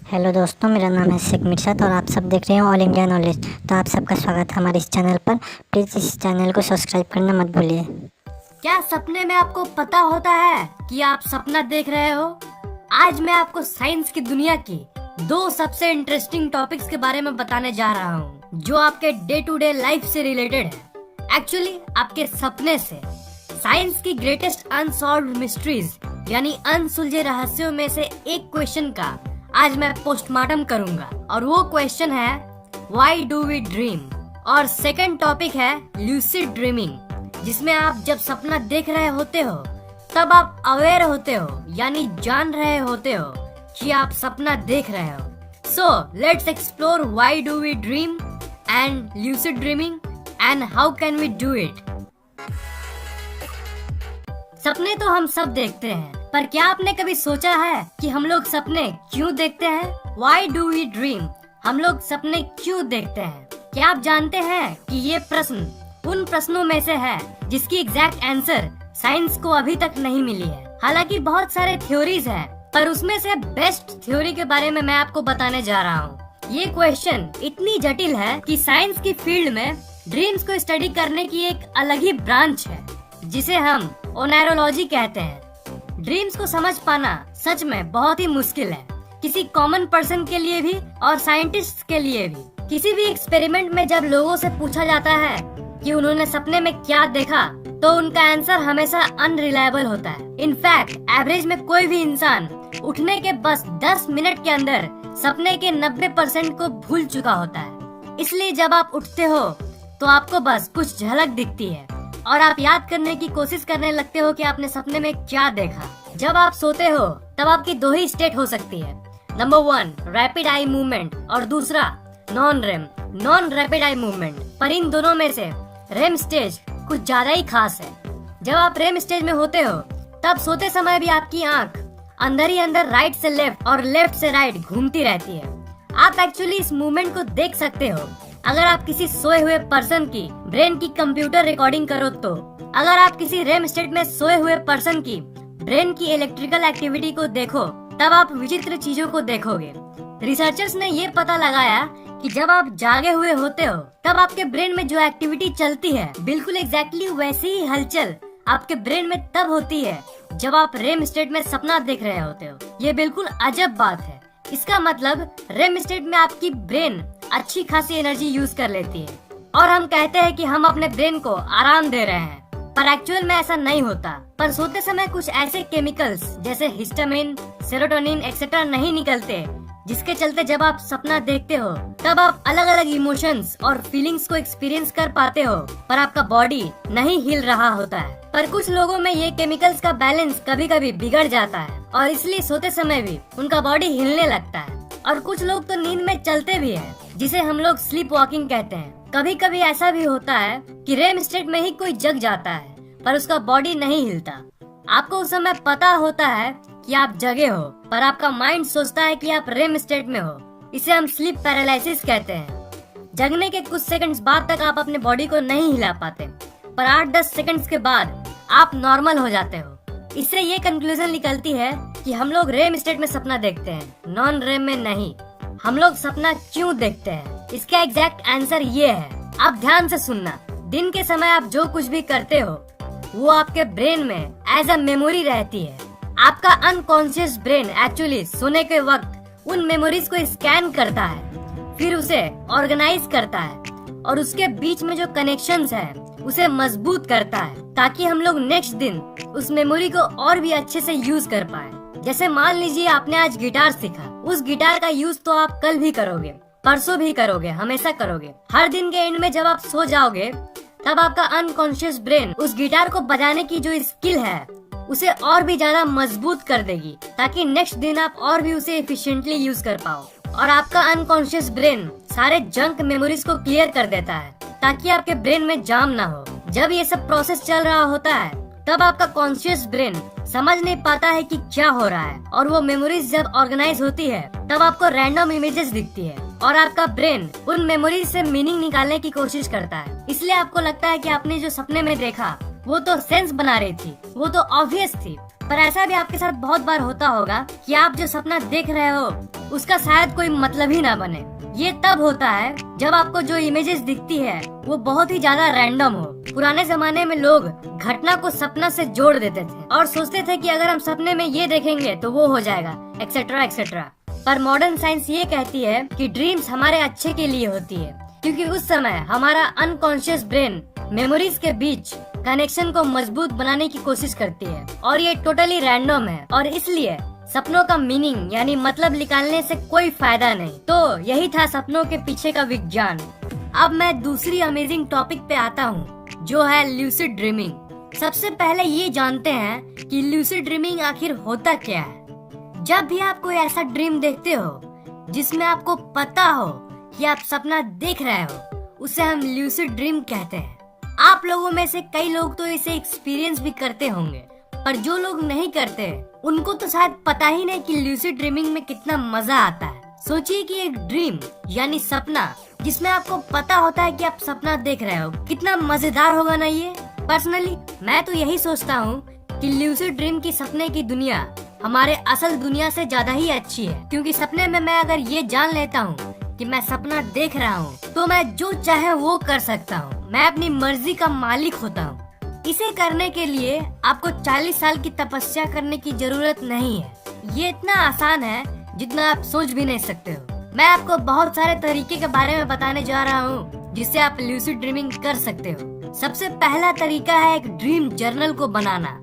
Hello दोस्तों, मेरा नाम है शेख मिर्शाद और आप सब देख रहे हैं ऑल इंडिया नॉलेज। तो आप सबका स्वागत है हमारे इस चैनल पर। प्लीज़ इस चैनल को सब्सक्राइब करना मत भूलिए। क्या सपने में आपको पता होता है कि आप सपना देख रहे हो? आज मैं आपको साइंस की दुनिया की दो सबसे इंटरेस्टिंग टॉपिक्स के बारे में बताने जा रहा हूँ, जो आपके डे टू डे लाइफ से रिलेटेड है। एक्चुअली आपके सपने से। साइंस की ग्रेटेस्ट अनसॉल्व्ड मिस्ट्रीज यानी अनसुलझे रहस्यों में से एक क्वेश्चन का आज मैं पोस्टमार्टम करूंगा, और वो क्वेश्चन है व्हाई डू वी ड्रीम। और सेकंड टॉपिक है ल्यूसिड ड्रीमिंग, जिसमें आप जब सपना देख रहे होते हो तब आप अवेयर होते हो, यानी जान रहे होते हो कि आप सपना देख रहे हो। So let's explore why do we dream and lucid dreaming and how can we do it. सपने तो हम सब देखते हैं, पर क्या आपने कभी सोचा है कि हम लोग सपने क्यों देखते हैं? Why do we dream? हम लोग सपने क्यों देखते हैं? क्या आप जानते हैं कि ये प्रश्न उन प्रश्नों में से है जिसकी एग्जैक्ट आंसर साइंस को अभी तक नहीं मिली है। हालांकि बहुत सारे थ्योरीज हैं, पर उसमें से बेस्ट थ्योरी के बारे में मैं आपको बताने जा रहा हूँ। ये क्वेश्चन इतनी जटिल है कि साइंस की फील्ड में ड्रीम्स को स्टडी करने की एक अलग ही ब्रांच है, जिसे हम ओनैरोलॉजी कहते हैं। ड्रीम्स को समझ पाना सच में बहुत ही मुश्किल है, किसी कॉमन पर्सन के लिए भी और साइंटिस्ट के लिए भी। किसी भी एक्सपेरिमेंट में जब लोगों से पूछा जाता है कि उन्होंने सपने में क्या देखा, तो उनका आंसर हमेशा अनरिलायबल होता है। इनफैक्ट एवरेज में कोई भी इंसान उठने के बस 10 मिनट के अंदर सपने के 90% को भूल चुका होता है। इसलिए जब आप उठते हो तो आपको बस कुछ झलक दिखती है और आप याद करने की कोशिश करने लगते हो कि आपने सपने में क्या देखा। जब आप सोते हो तब आपकी दो ही स्टेट हो सकती है। नंबर 1 रैपिड आई मूवमेंट और दूसरा नॉन रैपिड आई मूवमेंट। पर इन दोनों में से रेम स्टेज कुछ ज्यादा ही खास है। जब आप रेम स्टेज में होते हो तब सोते समय भी आपकी आंख अंदर ही अंदर राइट से लेफ्ट और लेफ्ट से राइट घूमती रहती है। आप एक्चुअली इस मूवमेंट को देख सकते हो अगर आप किसी सोए हुए पर्सन की ब्रेन की कंप्यूटर रिकॉर्डिंग करो तो। अगर आप किसी रेम स्टेट में सोए हुए पर्सन की ब्रेन की इलेक्ट्रिकल एक्टिविटी को देखो तब आप विचित्र चीजों को देखोगे। रिसर्चर्स ने ये पता लगाया कि जब आप जागे हुए होते हो तब आपके ब्रेन में जो एक्टिविटी चलती है, बिल्कुल एग्जैक्टली वैसी ही हलचल आपके ब्रेन में तब होती है जब आप रेम स्टेट में सपना देख रहे होते हो। ये बिल्कुल अजब बात है। इसका मतलब रेम स्टेट में आपकी ब्रेन अच्छी खासी एनर्जी यूज कर लेती है, और हम कहते हैं कि हम अपने ब्रेन को आराम दे रहे हैं, पर एक्चुअल में ऐसा नहीं होता। पर सोते समय कुछ ऐसे केमिकल्स जैसे हिस्टामिन, सेरोटोनिन एक्सेट्रा नहीं निकलते, जिसके चलते जब आप सपना देखते हो तब आप अलग अलग इमोशंस और फीलिंग्स को एक्सपीरियंस कर पाते हो, पर आपका बॉडी नहीं हिल रहा होता है। पर कुछ लोगों में ये केमिकल्स का बैलेंस कभी कभी बिगड़ जाता है, और इसलिए सोते समय भी उनका बॉडी हिलने लगता है। और कुछ लोग तो नींद में चलते भी हैं, जिसे हम लोग स्लीप वॉकिंग कहते हैं। कभी कभी ऐसा भी होता है कि रेम स्टेट में ही कोई जग जाता है, पर उसका बॉडी नहीं हिलता। आपको उस समय पता होता है कि आप जगे हो, पर आपका माइंड सोचता है कि आप रेम स्टेट में हो। इसे हम स्लीप पैरालिसिस कहते हैं। जगने के कुछ सेकंड्स बाद तक आप अपने बॉडी को नहीं हिला पाते, पर 8-10 सेकंड्स के बाद आप नॉर्मल हो जाते हो। इससे ये कंक्लूजन निकलती है कि हम लोग रेम स्टेट में सपना देखते हैं, नॉन रेम में नहीं। हम लोग सपना क्यों देखते हैं? इसका एग्जैक्ट आंसर ये है। आप ध्यान से सुनना। दिन के समय आप जो कुछ भी करते हो वो आपके ब्रेन में एज अ मेमोरी रहती है। आपका अनकॉन्शियस ब्रेन एक्चुअली सोने के वक्त उन मेमोरीज को स्कैन करता है, फिर उसे ऑर्गेनाइज करता है और उसके बीच में जो कनेक्शंस है उसे मजबूत करता है, ताकि हम लोग नेक्स्ट दिन उस मेमोरी को और भी अच्छे से यूज कर पाए। जैसे मान लीजिए आपने आज गिटार सीखा, उस गिटार का यूज तो आप कल भी करोगे, परसों भी करोगे, हमेशा करोगे। हर दिन के एंड में जब आप सो जाओगे तब आपका अनकॉन्शियस ब्रेन उस गिटार को बजाने की जो स्किल है उसे और भी ज्यादा मजबूत कर देगी, ताकि नेक्स्ट दिन आप और भी उसे एफिशिएंटली यूज कर पाओ। और आपका अनकॉन्शियस ब्रेन सारे जंक मेमोरीज को क्लियर कर देता है, ताकि आपके ब्रेन में जाम ना हो। जब ये सब प्रोसेस चल रहा होता है तब आपका कॉन्शियस ब्रेन समझ नहीं पाता है कि क्या हो रहा है, और वो मेमोरीज जब ऑर्गेनाइज होती है तब आपको रैंडम इमेजेस दिखती है, और आपका ब्रेन उन मेमोरीज से मीनिंग निकालने की कोशिश करता है। इसलिए आपको लगता है कि आपने जो सपने में देखा वो तो सेंस बना रही थी, वो तो ऑब्वियस थी, पर ऐसा भी आपके साथ बहुत बार होता होगा कि आप जो सपना देख रहे हो उसका शायद कोई मतलब ही ना बने। ये तब होता है जब आपको जो इमेजेस दिखती है वो बहुत ही ज्यादा रैंडम हो। पुराने जमाने में लोग घटना को सपना से जोड़ देते थे और सोचते थे कि अगर हम सपने में ये देखेंगे तो वो हो जाएगा, एक्सेट्रा एक्सेट्रा। पर मॉडर्न साइंस ये कहती है कि ड्रीम्स हमारे अच्छे के लिए होती है, क्योंकि उस समय हमारा अनकॉन्शियस ब्रेन मेमोरीज के बीच कनेक्शन को मजबूत बनाने की कोशिश करती है और ये टोटली रैंडम है और इसलिए सपनों का मीनिंग यानी मतलब निकालने से कोई फायदा नहीं। तो यही था सपनों के पीछे का विज्ञान। अब मैं दूसरी अमेजिंग टॉपिक पे आता हूँ जो है ल्यूसिड ड्रीमिंग। सबसे पहले ये जानते हैं कि ल्यूसिड ड्रीमिंग आखिर होता क्या है। जब भी आप कोई ऐसा ड्रीम देखते हो जिसमें आपको पता हो कि आप सपना देख रहे हो, उसे हम ल्यूसिड ड्रीम कहते हैं। आप लोगों में से कई लोग तो इसे एक्सपीरियंस भी करते होंगे, पर जो लोग नहीं करते उनको तो शायद पता ही नहीं कि ल्यूसिड ड्रीमिंग में कितना मजा आता है। सोचिए कि एक ड्रीम यानी सपना जिसमें आपको पता होता है कि आप सपना देख रहे हो, कितना मजेदार होगा ना ये। पर्सनली मैं तो यही सोचता हूँ कि ल्यूसिड ड्रीम की सपने की दुनिया हमारे असल दुनिया से ज्यादा ही अच्छी है, क्योंकि सपने में मैं अगर ये जान लेता हूँ कि मैं सपना देख रहा हूँ तो मैं जो चाहे वो कर सकता हूँ। मैं अपनी मर्जी का मालिक होता हूँ। इसे करने के लिए आपको 40 साल की तपस्या करने की जरूरत नहीं है। ये इतना आसान है जितना आप सोच भी नहीं सकते हो। मैं आपको बहुत सारे तरीके के बारे में बताने जा रहा हूँ जिससे आप ल्यूसिड ड्रीमिंग कर सकते हो। सबसे पहला तरीका है एक ड्रीम जर्नल को बनाना।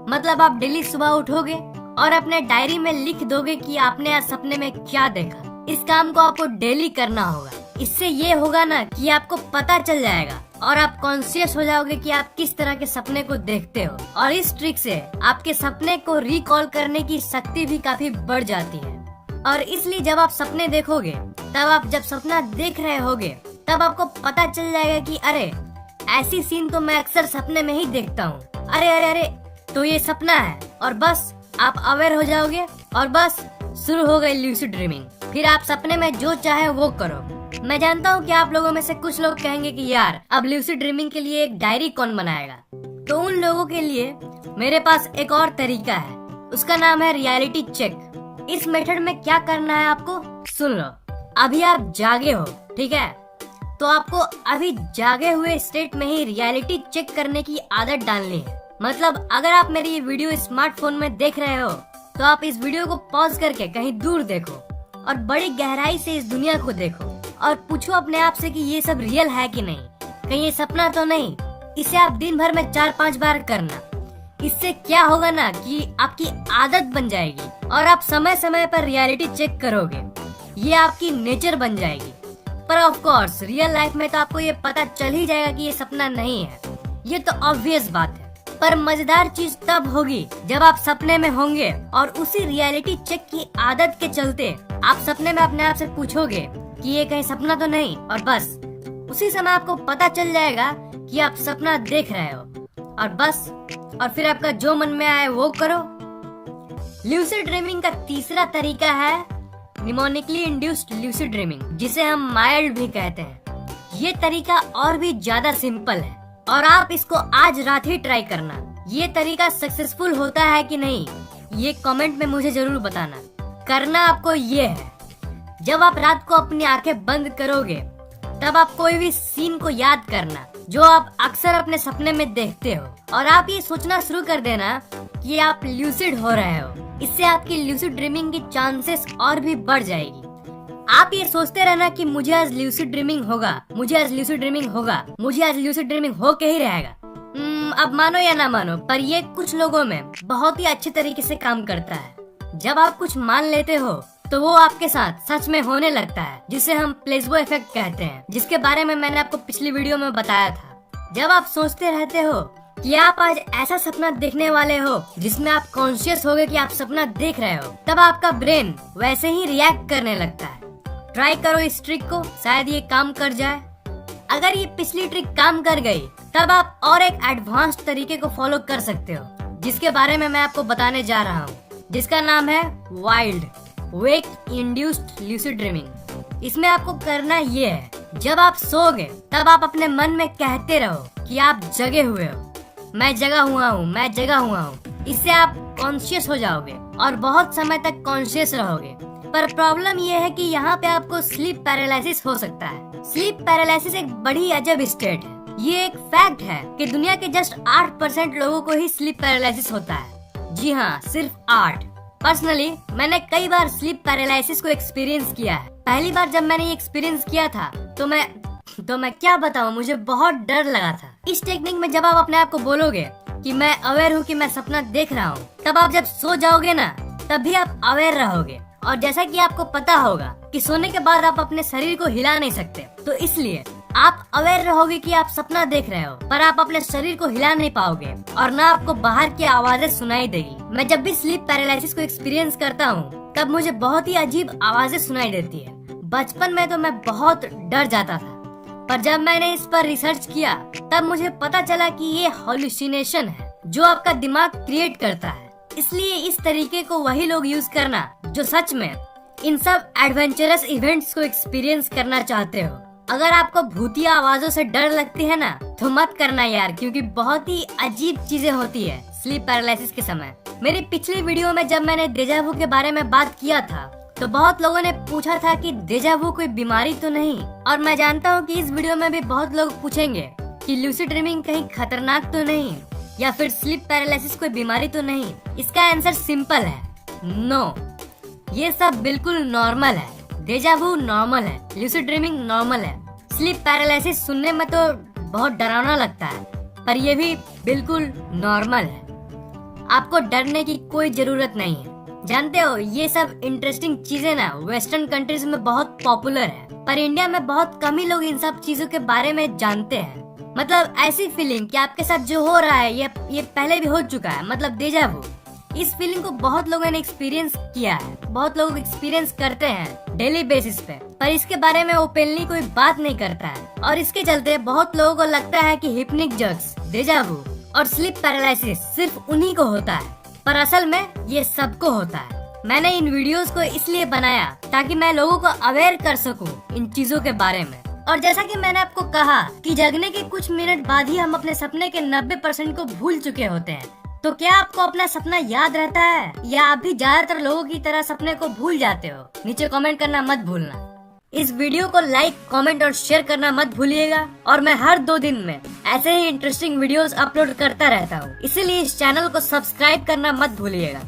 मतलब आप डेली सुबह उठोगे और अपने डायरी में लिख दोगे कि आपने आज सपने में क्या देखा। इस काम को आपको डेली करना होगा। इससे ये होगा ना कि आपको पता चल जाएगा और आप कॉन्शियस हो जाओगे कि आप किस तरह के सपने को देखते हो, और इस ट्रिक से आपके सपने को रिकॉल करने की शक्ति भी काफी बढ़ जाती है। और इसलिए जब आप सपने देखोगे तब आप जब सपना देख रहे होगे तब आपको पता चल जाएगा कि अरे ऐसी सीन तो मैं अक्सर सपने में ही देखता हूँ, अरे अरे अरे तो ये सपना है। और बस आप अवेयर हो जाओगे और बस शुरू हो गई ल्यूसिड ड्रीमिंग। फिर आप सपने में जो चाहे वो करो। मैं जानता हूँ कि आप लोगों में से कुछ लोग कहेंगे कि यार अब ल्यूसिड ड्रीमिंग के लिए एक डायरी कौन बनाएगा। तो उन लोगों के लिए मेरे पास एक और तरीका है, उसका नाम है रियलिटी चेक। इस मेथड में क्या करना है आपको सुन लो। अभी आप जागे हो, ठीक है, तो आपको अभी जागे हुए स्टेट में ही रियलिटी चेक करने की आदत डालनी है। मतलब अगर आप मेरी ये वीडियो स्मार्टफोन में देख रहे हो तो आप इस वीडियो को पॉज करके कहीं दूर देखो और बड़ी गहराई से इस दुनिया को देखो और पूछो अपने आप से कि ये सब रियल है कि नहीं, कहीं ये सपना तो नहीं। इसे आप दिन भर में 4-5 बार करना। इससे क्या होगा ना कि आपकी आदत बन जाएगी और आप समय समय पर रियलिटी चेक करोगे। ये आपकी नेचर बन जाएगी। पर ऑफ कोर्स रियल लाइफ में तो आपको ये पता चल ही जाएगा कि ये सपना नहीं है, ये तो ऑब्वियस बात है। पर मजेदार चीज तब होगी जब आप सपने में होंगे और उसी रियलिटी चेक की आदत के चलते आप सपने में अपने आप से पूछोगे कि ये कहीं सपना तो नहीं, और बस उसी समय आपको पता चल जाएगा कि आप सपना देख रहे हो। और बस और फिर आपका जो मन में आए वो करो। ल्यूसिड ड्रीमिंग का तीसरा तरीका है निमोनिकली इंड्यूस्ड ल्यूसिड ड्रीमिंग, जिसे हम माइल्ड भी कहते हैं। ये तरीका और भी ज्यादा सिंपल है और आप इसको आज रात ही ट्राई करना। ये तरीका सक्सेसफुल होता है कि नहीं ये कमेंट में मुझे जरूर बताना। करना आपको ये है, जब आप रात को अपनी आंखें बंद करोगे तब आप कोई भी सीन को याद करना जो आप अक्सर अपने सपने में देखते हो, और आप ये सोचना शुरू कर देना कि आप ल्यूसिड हो रहे हो। इससे आपकी ल्यूसिड ड्रीमिंग की चांसेस और भी बढ़ जाएगी। आप ये सोचते रहना कि मुझे आज ल्यूसिड ड्रीमिंग होगा, मुझे आज ल्यूसिड ड्रीमिंग होगा, मुझे आज ल्यूसिड ड्रीमिंग हो के ही रहेगा। अब मानो या ना मानो, पर ये कुछ लोगों में बहुत ही अच्छे तरीके से काम करता है। जब आप कुछ मान लेते हो तो वो आपके साथ सच में होने लगता है, जिसे हम प्लेसबो इफेक्ट कहते हैं, जिसके बारे में मैंने आपको पिछली वीडियो में बताया था। जब आप सोचते रहते हो कि आप आज ऐसा सपना देखने वाले हो जिसमें आप कॉन्शियस होगे कि आप सपना देख रहे हो, तब आपका ब्रेन वैसे ही रिएक्ट करने लगता है। ट्राई करो इस ट्रिक को, शायद ये काम कर जाए। अगर ये पिछली ट्रिक काम कर गई तब आप और एक एडवांस तरीके को फॉलो कर सकते हो, जिसके बारे में मैं आपको बताने जा रहा हूँ, जिसका नाम है वाइल्ड वेक इंड्यूस्ड ल्यूसिड ड्रीमिंग। इसमें आपको करना ये है, जब आप सोओगे तब आप अपने मन में कहते रहो कि आप जगे हुए हो, मैं जगा हुआ हूँ, मैं जगा हुआ हूँ। इससे आप कॉन्शियस हो जाओगे और बहुत समय तक कॉन्शियस रहोगे। पर प्रॉब्लम ये है कि यहाँ पे आपको स्लीप पैरालिसिस हो सकता है। स्लीप पैरालिसिस एक बड़ी अजब स्टेट है। ये एक फैक्ट है कि दुनिया के जस्ट 8% लोगों को ही स्लीप पैरालिसिस होता है। जी हाँ, सिर्फ 8। पर्सनली मैंने कई बार स्लीप पैरालिसिस को एक्सपीरियंस किया है। पहली बार जब मैंने ये एक्सपीरियंस किया था तो मैं क्या बताऊँ, मुझे बहुत डर लगा था। इस टेक्निक में जब आप अपने आप को बोलोगे कि मैं अवेयर हूँ कि मैं सपना देख रहा हूँ, तब आप जब सो जाओगे ना तब भी आप अवेयर रहोगे। और जैसा कि आपको पता होगा कि सोने के बाद आप अपने शरीर को हिला नहीं सकते, तो इसलिए आप अवेयर रहोगे कि आप सपना देख रहे हो, पर आप अपने शरीर को हिला नहीं पाओगे और ना आपको बाहर की आवाजें सुनाई देगी। मैं जब भी स्लीप पैरालिसिस को एक्सपीरियंस करता हूँ तब मुझे बहुत ही अजीब आवाजें सुनाई देती है। बचपन में तो मैं बहुत डर जाता था, पर जब मैंने इस पर रिसर्च किया तब मुझे पता चला कि ये हॉल्यूसिनेशन है जो आपका दिमाग क्रिएट करता है। इसलिए इस तरीके को वही लोग यूज करना जो सच में इन सब एडवेंचरस इवेंट्स को एक्सपीरियंस करना चाहते हो। अगर आपको भूतिया आवाजों से डर लगती है ना तो मत करना यार, क्योंकि बहुत ही अजीब चीजें होती है स्लीप पैरालिसिस के समय। मेरी पिछली वीडियो में जब मैंने डेजा वू के बारे में बात किया था तो बहुत लोगों ने पूछा था कि डेजा वू कोई बीमारी तो नहीं, और मैं जानता हूँ कि इस वीडियो में भी बहुत लोग पूछेंगे कि लूसिड ड्रीमिंग कहीं खतरनाक तो नहीं, या फिर स्लीप पैरालिसिस कोई बीमारी तो नहीं। इसका आंसर सिंपल है, नो। ये सब बिल्कुल नॉर्मल है। डेजा वू नॉर्मल है, लूसिड ड्रीमिंग नॉर्मल है। स्लीप पैरालिसिस सुनने में तो बहुत डरावना लगता है, पर ये भी बिल्कुल नॉर्मल है। आपको डरने की कोई जरूरत नहीं है। जानते हो, ये सब इंटरेस्टिंग चीजें ना वेस्टर्न कंट्रीज में बहुत पॉपुलर है, पर इंडिया में बहुत कम ही लोग इन सब चीजों के बारे में जानते हैं। मतलब ऐसी फीलिंग कि आपके साथ जो हो रहा है ये पहले भी हो चुका है, मतलब डेजा वू। इस फीलिंग को बहुत लोगों ने एक्सपीरियंस किया है, बहुत लोग एक्सपीरियंस करते हैं डेली बेसिस पे, पर इसके बारे में ओपनली कोई बात नहीं करता है। और इसके चलते बहुत लोगों को लगता है कि हिप्निक ड्रग्स, डेजा वू और स्लीप पैरालिसिस सिर्फ उन्हीं को होता है, पर असल में ये सबको होता है। मैंने इन वीडियोस को इसलिए बनाया ताकि मैं लोगों को अवेयर कर सकूं इन चीजों के बारे में। और जैसा कि मैंने आपको कहा कि जगने के कुछ मिनट बाद ही हम अपने सपने के 90% को भूल चुके होते हैं, तो क्या आपको अपना सपना याद रहता है या आप भी ज्यादातर लोगों की तरह सपने को भूल जाते हो? नीचे कमेंट करना मत भूलना। इस वीडियो को लाइक, कमेंट और शेयर करना मत भूलिएगा। और मैं हर 2 दिन में ऐसे ही इंटरेस्टिंग वीडियोस अपलोड करता रहता हूँ, इसीलिए इस चैनल को सब्सक्राइब करना मत भूलिएगा।